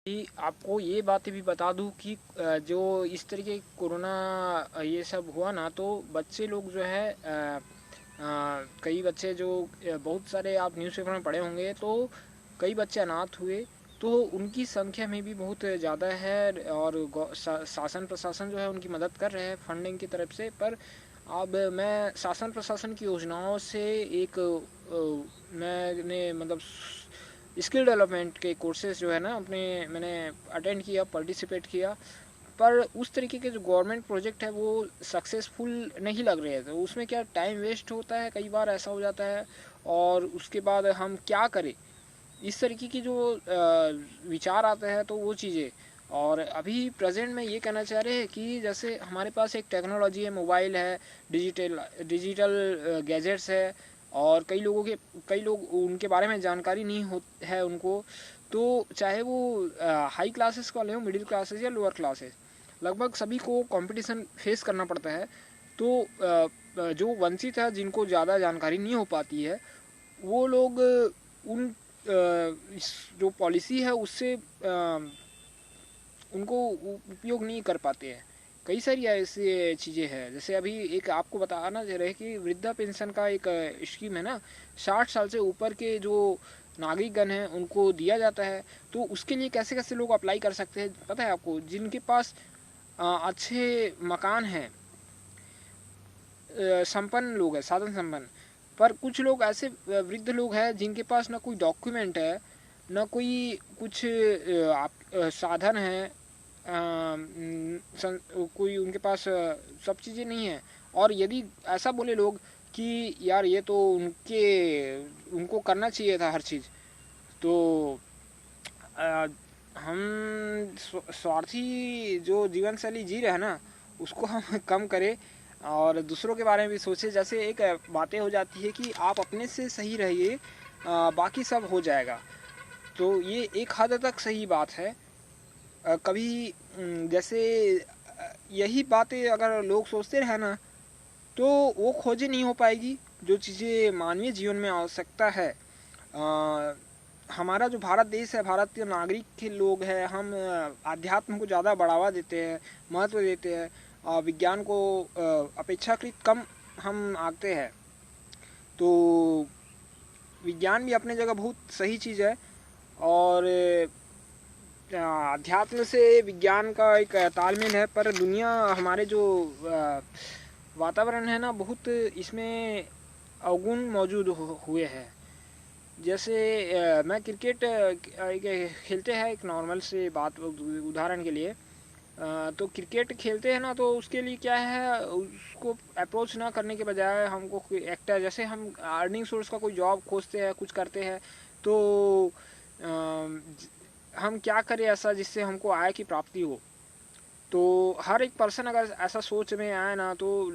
कि आपको ये बातें भी बता दूँ कि जो इस तरीके कोरोना ये सब हुआ ना, तो बच्चे लोग जो है कई बच्चे जो बहुत सारे आप न्यूज़पेपर में पढ़े होंगे, तो कई बच्चे अनाथ हुए। तो उनकी संख्या में भी बहुत ज़्यादा है और शासन प्रशासन जो है उनकी मदद कर रहे हैं फंडिंग की तरफ से। पर अब मैं शासन प्रशासन की योजनाओं से एक मैंने मतलब स्किल डेवलपमेंट के कोर्सेज जो है ना अपने मैंने अटेंड किया, पार्टिसिपेट किया। पर उस तरीके के जो गवर्नमेंट प्रोजेक्ट है वो सक्सेसफुल नहीं लग रहे हैं। तो उसमें क्या टाइम वेस्ट होता है, कई बार ऐसा हो जाता है। और उसके बाद हम क्या करें, इस तरीके की जो विचार आते हैं, तो वो चीज़ें। और अभी प्रेजेंट में ये कहना चाह रहे हैं कि जैसे हमारे पास एक टेक्नोलॉजी है, मोबाइल है, डिजिटल डिजिटल गैजेट्स है। और कई लोग उनके बारे में जानकारी नहीं हो है उनको। तो चाहे वो हाई क्लासेस वाले हो, मिडिल क्लासेस या लोअर क्लासेस, लगभग सभी को कंपटीशन फेस करना पड़ता है। तो जो वंचित है, जिनको ज़्यादा जानकारी नहीं हो पाती है, वो लोग उन इस जो पॉलिसी है उससे उनको उपयोग नहीं कर पाते हैं। कई सारी ऐसी चीज़ें हैं, जैसे अभी एक आपको बताना चाह रहे हैं कि वृद्धा पेंशन का एक स्कीम है ना, 60 साल से ऊपर के जो नागरिकगण हैं उनको दिया जाता है। तो उसके लिए कैसे कैसे लोग अप्लाई कर सकते हैं पता है आपको? जिनके पास अच्छे मकान हैं, संपन्न लोग हैं, साधन संपन्न। पर कुछ लोग ऐसे वृद्ध लोग हैं जिनके पास ना कोई डॉक्यूमेंट है, ना कोई कुछ साधन है, कोई उनके पास सब चीज़ें नहीं है। और यदि ऐसा बोले लोग कि यार ये तो उनको करना चाहिए था हर चीज़, तो अ, हम स्वार्थी जो जीवन शैली जी रहे हैं ना, उसको हम कम करें और दूसरों के बारे में भी सोचें। जैसे एक बातें हो जाती है कि आप अपने से सही रहिए, बाकी सब हो जाएगा। तो ये एक हद तक सही बात है। कभी जैसे यही बातें अगर लोग सोचते रहे ना, तो वो खोजें नहीं हो पाएगी जो चीज़ें मानवीय जीवन में आवश्यकता है। हमारा जो भारत देश है, भारत के नागरिक के लोग हैं, हम आध्यात्म को ज़्यादा बढ़ावा देते हैं, महत्व देते हैं, और विज्ञान को अपेक्षाकृत कम हम आंकते हैं। तो विज्ञान भी अपने जगह बहुत सही चीज़ है। और अध्यात्म से विज्ञान का एक तालमेल है। पर दुनिया हमारे जो वातावरण है ना, बहुत इसमें अवगुण मौजूद हुए हैं। जैसे मैं क्रिकेट खेलते हैं, एक नॉर्मल से बात उदाहरण के लिए। तो क्रिकेट खेलते हैं ना, तो उसके लिए क्या है, उसको अप्रोच ना करने के बजाय हमको एक्टर, जैसे हम अर्निंग सोर्स का कोई जॉब खोजते हैं, कुछ करते हैं, तो हम क्या करें ऐसा जिससे हमको आय की प्राप्ति हो। तो हर एक पर्सन अगर ऐसा सोच में आए ना, तो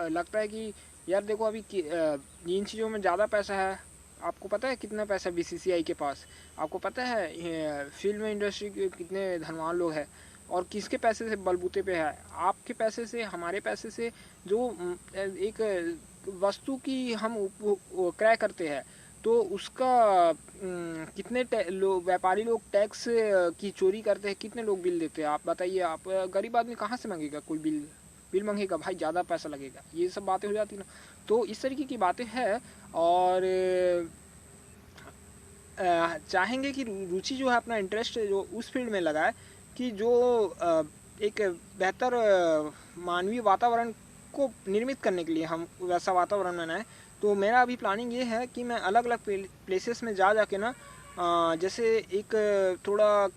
लगता है कि यार देखो अभी इन चीज़ों में ज़्यादा पैसा है। आपको पता है कितना पैसा बीसीसीआई के पास? आपको पता है फिल्म इंडस्ट्री के कितने धनवान लोग हैं, और किसके पैसे से बलबूते पे है? आपके पैसे से, हमारे पैसे से। जो एक वस्तु की हम क्रय करते हैं, तो उसका कितने व्यापारी लोग टैक्स की चोरी करते हैं, कितने लोग बिल देते हैं? आप बताइए। आप गरीब आदमी कहाँ से मांगेगा कोई बिल मांगेगा? भाई ज़्यादा पैसा लगेगा, ये सब बातें हो जाती ना। तो इस तरीके की बातें हैं। और चाहेंगे कि रुचि जो है, अपना इंटरेस्ट जो उस फील्ड में लगाए कि जो एक बेहतर मानवीय वातावरण को निर्मित करने के लिए हम वैसा वातावरण बनाएं। तो मेरा अभी प्लानिंग ये है कि मैं अलग अलग प्लेसेस में जाके ना, जैसे एक थोड़ा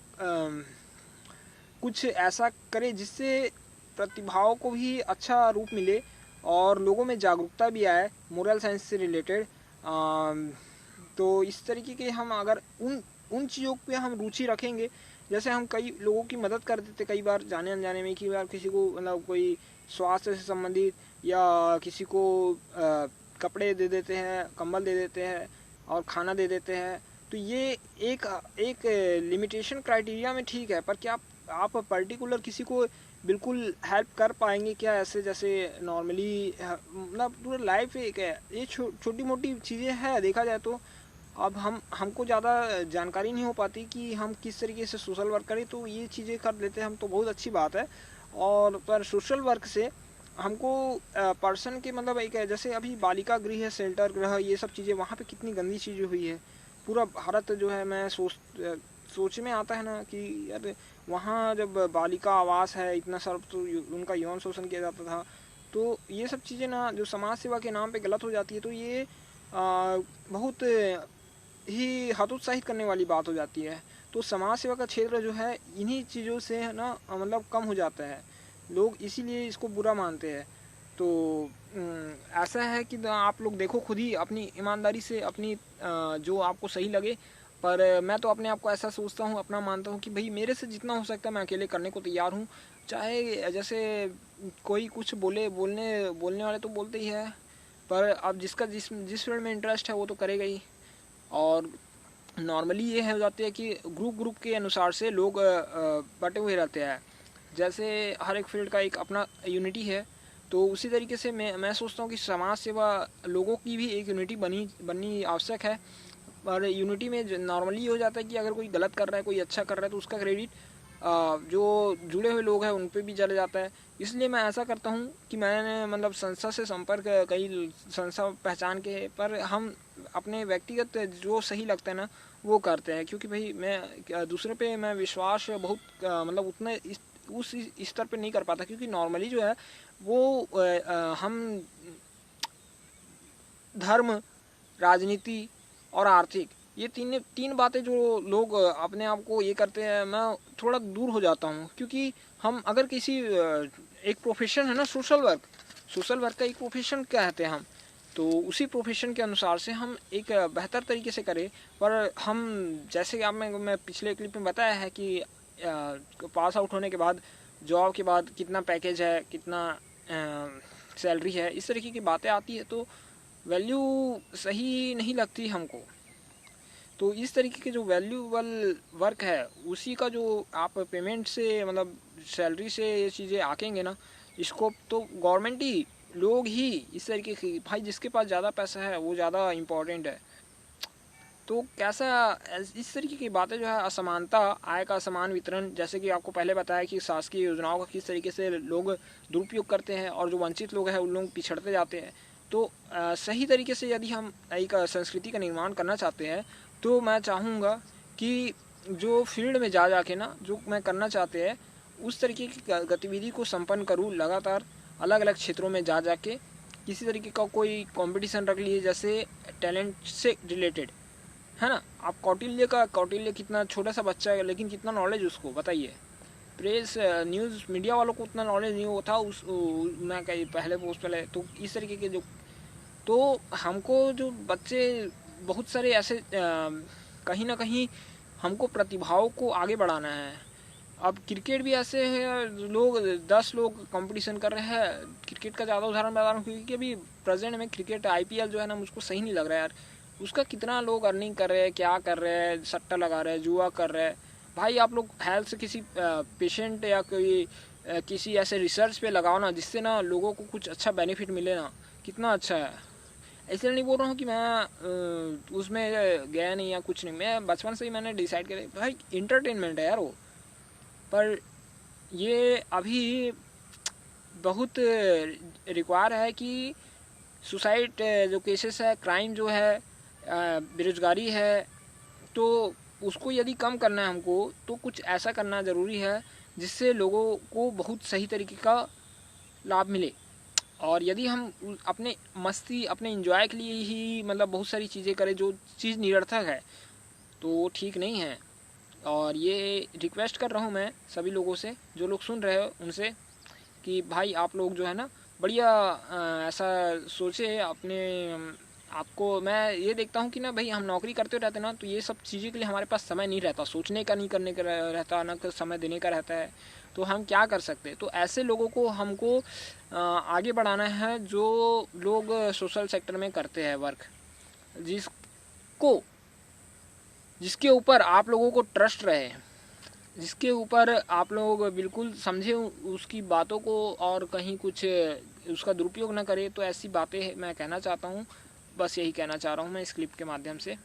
कुछ ऐसा करे जिससे प्रतिभाओं को भी अच्छा रूप मिले और लोगों में जागरूकता भी आए मोरल साइंस से रिलेटेड। तो इस तरीके के हम अगर उन उन चीज़ों पे हम रुचि रखेंगे, जैसे हम कई लोगों की मदद कर देते कई बार जाने अनजाने में, कि यार किसी को मतलब कोई स्वास्थ्य से संबंधित, या किसी को कपड़े दे देते हैं, कंबल दे देते हैं और खाना दे देते हैं। तो ये एक एक लिमिटेशन क्राइटेरिया में ठीक है। पर क्या आप पर्टिकुलर किसी को बिल्कुल हेल्प कर पाएंगे क्या? ऐसे जैसे नॉर्मली मतलब पूरा लाइफ एक है, ये छोटी मोटी चीज़ें हैं देखा जाए तो। अब हमको ज़्यादा जानकारी नहीं हो पाती कि हम किस तरीके से सोशल वर्क करें, तो ये चीज़ें कर लेते हैं हम, तो बहुत अच्छी बात है। और पर सोशल वर्क से हमको पर्सन के मतलब एक जैसे अभी बालिका गृह, शेल्टर गृह, ये सब चीज़ें वहाँ पे कितनी गंदी चीज़ें हुई है। पूरा भारत जो है, मैं सोच में आता है ना कि यार वहाँ जब बालिका आवास है इतना सब, तो उनका यौन शोषण किया जाता था। तो ये सब चीज़ें ना जो समाज सेवा के नाम पे गलत हो जाती है, तो ये बहुत ही हतोत्साहित करने वाली बात हो जाती है। तो समाज सेवा का क्षेत्र जो है इन्हीं चीज़ों से है ना मतलब कम हो जाता है, लोग इसीलिए इसको बुरा मानते हैं। तो ऐसा है कि आप लोग देखो खुद ही अपनी ईमानदारी से अपनी जो आपको सही लगे। पर मैं तो अपने आप को ऐसा सोचता हूँ, अपना मानता हूँ कि भाई मेरे से जितना हो सकता है मैं अकेले करने को तैयार हूँ। चाहे जैसे कोई कुछ बोलने वाले तो बोलते ही है, पर अब जिसका जिस फील्ड में इंटरेस्ट है वो तो करेगा ही। और नॉर्मली ये हो जाती है कि ग्रुप के अनुसार से लोग बटे हुए रहते हैं। जैसे हर एक फील्ड का एक अपना यूनिटी है, तो उसी तरीके से मैं सोचता हूँ कि समाज सेवा लोगों की भी एक यूनिटी बननी आवश्यक है। और यूनिटी में नॉर्मली ये हो जाता है कि अगर कोई गलत कर रहा है, कोई अच्छा कर रहा है, तो उसका क्रेडिट जो जुड़े हुए लोग हैं उन पे भी चले जाता है। इसलिए मैं ऐसा करता हूँ कि मैंने मतलब संस्था से संपर्क, कई संस्था पहचान के, पर हम अपने व्यक्तिगत जो सही लगता है ना वो करते हैं। क्योंकि भाई मैं दूसरे पे मैं विश्वास बहुत मतलब उतने उस स्तर पे नहीं कर पाता, क्योंकि नॉर्मली जो है वो हम धर्म, राजनीति और आर्थिक, ये तीन बातें जो लोग अपने आप को ये करते हैं, मैं थोड़ा दूर हो जाता हूँ। क्योंकि हम अगर किसी एक प्रोफेशन है ना सोशल वर्क का एक प्रोफेशन कहते हैं हम, तो उसी प्रोफेशन के अनुसार से हम एक बेहतर तरीके से करें। पर हम जैसे कि मैं पिछले क्लिप में बताया है कि पास आउट होने के बाद, जॉब के बाद कितना पैकेज है, कितना सैलरी है, इस तरीके की बातें आती है, तो वैल्यू सही नहीं लगती हमको। तो इस तरीके के जो वैल्यूबल वर्क है उसी का जो आप पेमेंट से मतलब सैलरी से ये चीज़ें आकेंगे ना, इसको तो गवर्नमेंट ही, लोग ही इस तरीके की, भाई जिसके पास ज़्यादा पैसा है वो ज़्यादा इम्पोर्टेंट है। तो कैसा इस तरीके की बातें जो है, असमानता, आय का असमान वितरण, जैसे कि आपको पहले बताया कि शासकीय योजनाओं का किस तरीके से लोग दुरुपयोग करते हैं और जो वंचित लोग हैं उन लोग पिछड़ते जाते हैं। तो सही तरीके से यदि हम एक संस्कृति का निर्माण करना चाहते हैं, तो मैं चाहूँगा कि जो फील्ड में जा के ना जो मैं करना चाहते हैं उस तरीके की गतिविधि को संपन्न करूँ लगातार, अलग अलग क्षेत्रों में जा के किसी तरीके का कोई कंपटीशन रख लिए, जैसे टैलेंट से रिलेटेड, है ना। आप कौटिल्य कितना छोटा सा बच्चा है, लेकिन कितना नॉलेज उसको बताइए। प्रेस न्यूज़ मीडिया वालों को उतना नॉलेज नहीं होता उस मैं कहीं पहले पोस्ट पहले, तो इस तरीके के जो, तो हमको जो बच्चे बहुत सारे ऐसे कहीं ना कहीं हमको प्रतिभाओं को आगे बढ़ाना है। अब क्रिकेट भी ऐसे है, लोग 10 लोग कंपटीशन कर रहे हैं। क्रिकेट का ज़्यादा उदाहरण बता रहा हूँ क्योंकि अभी प्रेजेंट में क्रिकेट IPL जो है ना मुझको सही नहीं लग रहा है यार। उसका कितना लोग अर्निंग कर रहे हैं, क्या कर रहे हैं, सट्टा लगा रहे हैं, जुआ कर रहे हैं। भाई आप लोग हेल्थ से किसी पेशेंट या कोई किसी ऐसे रिसर्च पे लगाओ ना, जिससे ना लोगों को कुछ अच्छा बेनिफिट मिले ना, कितना अच्छा है। इसलिए नहीं बोल रहा हूँ कि मैं उसमें गया नहीं या कुछ नहीं, मैं बचपन से ही मैंने डिसाइड किया भाई इंटरटेनमेंट है यार वो। पर ये अभी बहुत रिक्वायर है कि सुसाइड जो केसेस है, क्राइम जो है, बेरोजगारी है, तो उसको यदि कम करना है हमको, तो कुछ ऐसा करना ज़रूरी है जिससे लोगों को बहुत सही तरीके का लाभ मिले। और यदि हम अपने मस्ती, अपने इंजॉय के लिए ही मतलब बहुत सारी चीज़ें करें जो चीज़ निरर्थक है, तो वो ठीक नहीं है। और ये रिक्वेस्ट कर रहा हूँ मैं सभी लोगों से, जो लोग सुन रहे हो उनसे, कि भाई आप लोग जो है ना बढ़िया ऐसा सोचे अपने आपको। मैं ये देखता हूँ कि ना भाई हम नौकरी करते रहते ना, तो ये सब चीज़ों के लिए हमारे पास समय नहीं रहता, सोचने का नहीं करने का रहता, ना समय देने का रहता है। तो हम क्या कर सकते हैं, तो ऐसे लोगों को हमको आगे बढ़ाना है जो लोग सोशल सेक्टर में करते हैं वर्क, जिसके ऊपर आप लोगों को ट्रस्ट रहे, जिसके ऊपर आप लोग बिल्कुल समझे उसकी बातों को और कहीं कुछ उसका दुरुपयोग ना करे। तो ऐसी बातें मैं कहना चाहता हूँ, बस यही कहना चाह रहा हूँ मैं इस क्लिप के माध्यम से।